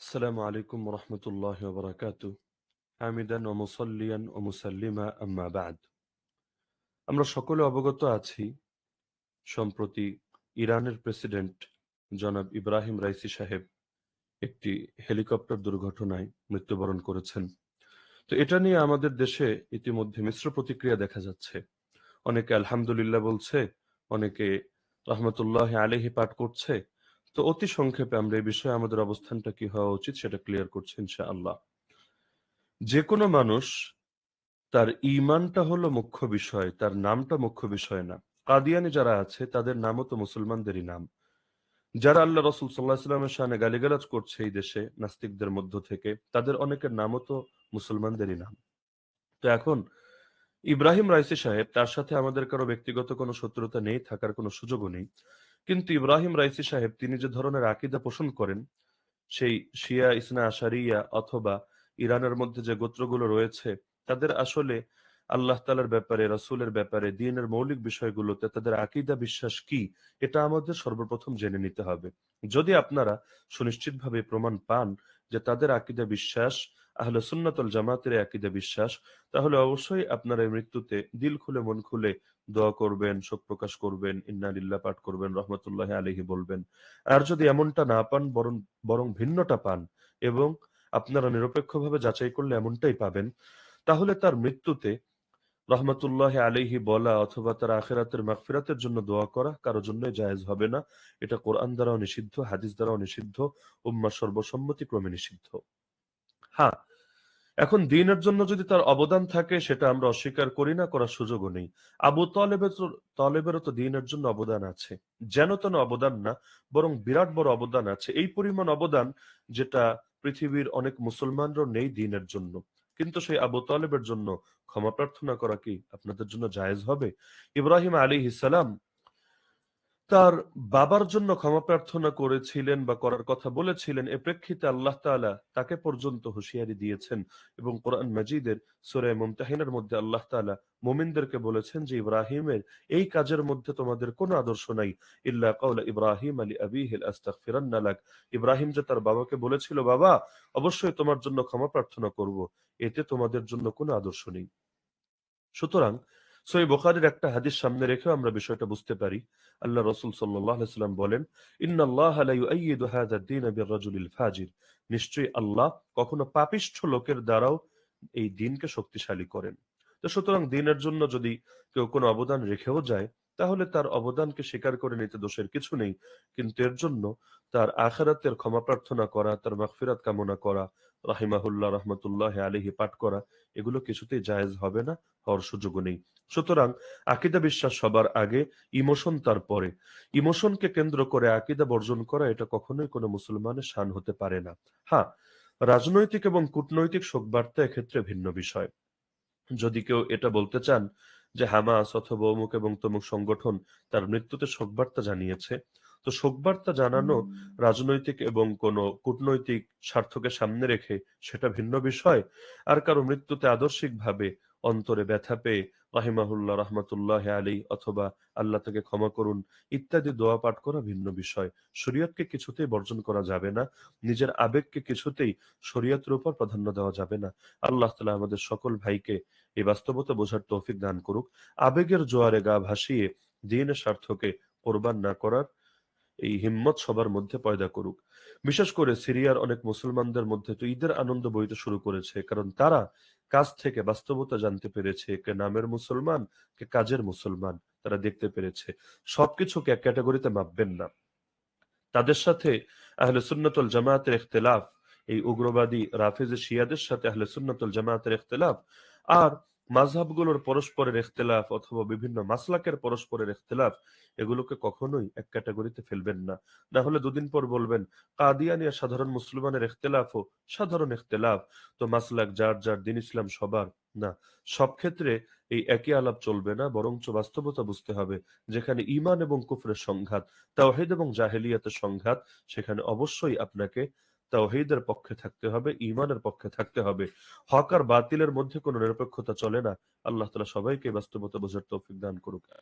السلام عليكم ورحمة الله وبركاته حامدا ومصليا ومسلما أما بعد আমরা সকলে অবগত আছি সম্প্রতি ইরানের প্রেসিডেন্ট জনাব ইব্রাহিম রাইসি সাহেব একটি হেলিকপ্টার দুর্ঘটনায় মৃত্যুবরণ করেছেন। তো এটা নিয়ে আমাদের দেশে ইতিমধ্যে মিশ্র প্রতিক্রিয়া দেখা যাচ্ছে। অনেকে আলহামদুলিল্লাহ বলছে, অনেকে রহমতুল্লাহ আলাইহি পাঠ করছে। তো অতি সংক্ষেপে আমরা এই বিষয়ে আমাদের অবস্থানটা কি হওয়া উচিত সেটা ক্লিয়ার করছি ইনশাআল্লাহ। যে কোনো মানুষ তার ঈমানটা হলো মুখ্য বিষয়, তার নামটা মুখ্য বিষয় না। কাদিয়ানী যারা আছে তাদের নামও তো মুসলমানদেরই নাম। যারা আল্লাহ রাসূল সাল্লাল্লাহু আলাইহি ওয়াসাল্লামের শানে গালিগালাজ করছে এই দেশে নাস্তিকদের মধ্য থেকে, তাদের অনেকের নামও তো মুসলমানদেরই নাম। তো এখন ইব্রাহিম রাইসি সাহেব, তার সাথে আমাদের কারো ব্যক্তিগত কোনো শত্রুতা নেই, থাকার কোনো সুযোগও নেই। কিন্তু ইব্রাহিম রাইসি সাহেব তিনি যে ধরনের আকীদা পোষণ করেন, সেই শিয়া ইসনা আশারিয়া অথবা ইরানের মধ্যে যে গোত্রগুলো রয়েছে, তাদের আসলে আল্লাহ তাআলার ব্যাপারে, রাসূলের ব্যাপারে, দ্বীনের মৌলিক বিষয়গুলোতে তাদের আকীদা বিশ্বাস কি, এটা আমাদের সর্বপ্রথম জেনে নিতে হবে। যদি আপনারা সুনিশ্চিতভাবে প্রমাণ পান যে তাদের আকীদা বিশ্বাস আহলে সুন্নাত ওয়াল জামাতের আকীদা বিশ্বাস, তাহলে অবশ্যই আপনারা এই মৃত্যুতে দিল খুলে মন খুলে দোয়া করবেন, শোক প্রকাশ করবেন, ইন্না লিল্লাহ পাঠ করবেন, রহমতুল্লাহি আলাইহি বলবেন। আর যদি এমনটা না পান, বরং বরং ভিন্নটা পান এবং আপনারা নিরপেক্ষভাবে যাচাই করলে এমনটাই পাবেন, তাহলে তার মৃত্যুতে রহমতুল্লাহ আলাইহি বলা অথবা তার আখিরাতের মাগফিরাতের জন্য দোয়া করা কারো জন্যই জায়েজ হবে না। এটা কোরআন দ্বারাও নিষিদ্ধ, হাদিস দ্বারাও নিষিদ্ধ, উম্মাহ সর্বসম্মতিক্রমে নিষিদ্ধ। হ্যাঁ, এখন দ্বীনের জন্য যদি তার অবদান থাকে সেটা আমরা অস্বীকার করি না, করার সুযোগও নেই। আবু তলেবেরও তো দ্বীনের জন্য অবদান আছে, যেন তেন অবদান না, বরং বিরাট বড় অবদান আছে, এই পরিমাণ অবদান যেটা পৃথিবীর অনেক মুসলমানরও নেই দ্বীনের জন্য। কিন্তু সেই আবু তলেবের জন্য ক্ষমা প্রার্থনা করা কি আপনাদের জন্য জায়েজ হবে? ইব্রাহিম আলাইহিস সালাম তার বাবার জন্য ক্ষমা প্রার্থনা করেছিলেন বা করার কথা বলেছিলেন, এ প্রেক্ষিতে আল্লাহ তাআলা তাকে পর্যন্ত হুঁশিয়ারি দিয়েছেন এবং কোরআন মাজিদের সূরা মুমতাহিনার মধ্যে আল্লাহ তাআলা মুমিনদেরকে বলেছেন যে ইব্রাহিমের এই কাজের মধ্যে তোমাদের কোনো আদর্শ নাই। ইল্লা কাওলা ইব্রাহিম আলি আবিহি আস্তাগফিরান্না লাক। ইব্রাহিম যে তার বাবাকে বলেছিল, বাবা অবশ্যই তোমার জন্য ক্ষমা প্রার্থনা করব, এতে তোমাদের জন্য কোনো আদর্শ নেই। সুতরাং সহিহ বুখারীর একটা হাদিস সামনে রেখেও আমরা বিষয়টা বুঝতে পারি। আল্লাহ রাসূল সাল্লাল্লাহু আলাইহি ওয়াসাল্লাম বলেন, ইন্নাল্লাহা লা ইউআইয়িদু হাযা ad-দীন বির-রাজুলিল ফাজির। নিশ্চয়ই আল্লাহ কখনো পাপিষ্ঠ লোকের দ্বারাও এই দ্বীনকে শক্তিশালী করেন। তো সুতরাং দ্বীনের জন্য যদি কেউ কোনো অবদান রেখেও যায়, তাহলে তার অবদানকে স্বীকার করে নিতে দোষের কিছু নেই। কিন্তু এর জন্য তার আখিরাতের ক্ষমা প্রার্থনা করা, তার মাগফিরাত কামনা করা, রাহিমাহুল্লাহ রাহমাতুল্লাহি আলাইহি পাঠ করা, এগুলো কিছুতেই জায়েজ হবে না, হওয়ার সুযোগও নেই। সুতরাং আকীদা বিশ্বাস সবার আগে, ইমোশন তারপরে। ইমোশনকে কেন্দ্র করে আকীদা বর্জন করা এটা কখনোই কোনো মুসলমানের শান হতে পারে না। হ্যাঁ, রাজনৈতিক এবং কূটনৈতিক শোকবার্তা এক্ষেত্রে ভিন্ন বিষয়। যদি কেউ এটা বলতে চান যে হামাস অথবা অমুক এবং তমুক সংগঠন তার মৃত্যুতে শোকবার্তা জানিয়েছে, তো শোকবার্তা জানানো রাজনৈতিক এবং কোনো কূটনৈতিক স্বার্থকে সামনে রেখে সেটা ভিন্ন বিষয়। আর কারো মৃত্যুতে আদর্শিকভাবে অন্তরে ব্যথা পেয়ে রাহিমাহুল্লাহ রাহমাতুল্লাহ আলী অথবা আল্লাহ তাকে ক্ষমা করুন ইত্যাদি দোয়া পাঠ করা ভিন্ন বিষয়। শরীয়তকে কিছুতেই বর্জন করা যাবে না, নিজের আবেগকে কিছুতেই শরীয়তের উপর প্রাধান্য দেওয়া যাবে না। আল্লাহ তাআলা আমাদের সকল ভাইকে এই বাস্তবতা বোঝার তৌফিক দান করুক। আবেগের জোয়ারে গা ভাসিয়ে দ্বীনের স্বার্থকে কোরবান না করার এই হিম্মত সবার মধ্যে পয়দা করুক। বিশেষ করে সিরিয়ার অনেক মুসলমানদের মধ্যে তো ঈদের আনন্দ বইতে শুরু করেছে, কারণ তারা কাজ থেকে বাস্তবতা জানতে পেরেছে, কে নামের মুসলমান, কে কাজের মুসলমান, তারা দেখতে পেরেছে। সবকিছুকে এক ক্যাটাগরিতে মাপবেন না। তাদের সাথে আহলে সুন্নাত ওয়াল জামায়াতের ইখতিলাফ, এই উগ্রবাদী রাফেজে শিয়াদের সাথে আহলে সুন্নাত ওয়াল জামায়াতের ইখতিলাফ, আর মাযহাবগুলোর পরস্পরের ইখতিলাফ অথবা বিভিন্ন মাসলাকের পরস্পরের ইখতিলাফ, এগুলোকে কখনোই এক ক্যাটাগরিতে ফেলবেন না। না হলে দুদিন পর বলবেন কাদিয়ানী আর সাধারণ মুসলমানের ইখতিলাফও সাধারণ ইখতিলাফ, তো মাসলাক যার যার, দ্বীন ইসলাম সবার। না, সব ক্ষেত্রে এই একই আলাপ চলবে না, বরঞ্চ বাস্তবতা বুঝতে হবে। যেখানে ঈমান এবং কুফরের সংঘাত, তাওহীদ এবং জাহেলিয়াতের সংঘাত, সেখানে অবশ্যই আপনাকে তাওহীদের পক্ষে থাকতে হবে, ঈমানের পক্ষে থাকতে হবে। হক আর বাতিলের মধ্যে কোনো নিরপেক্ষতা চলে না। আল্লাহ তাআলা সবাইকে বাস্তবতা বোঝার তৌফিক দান করুক।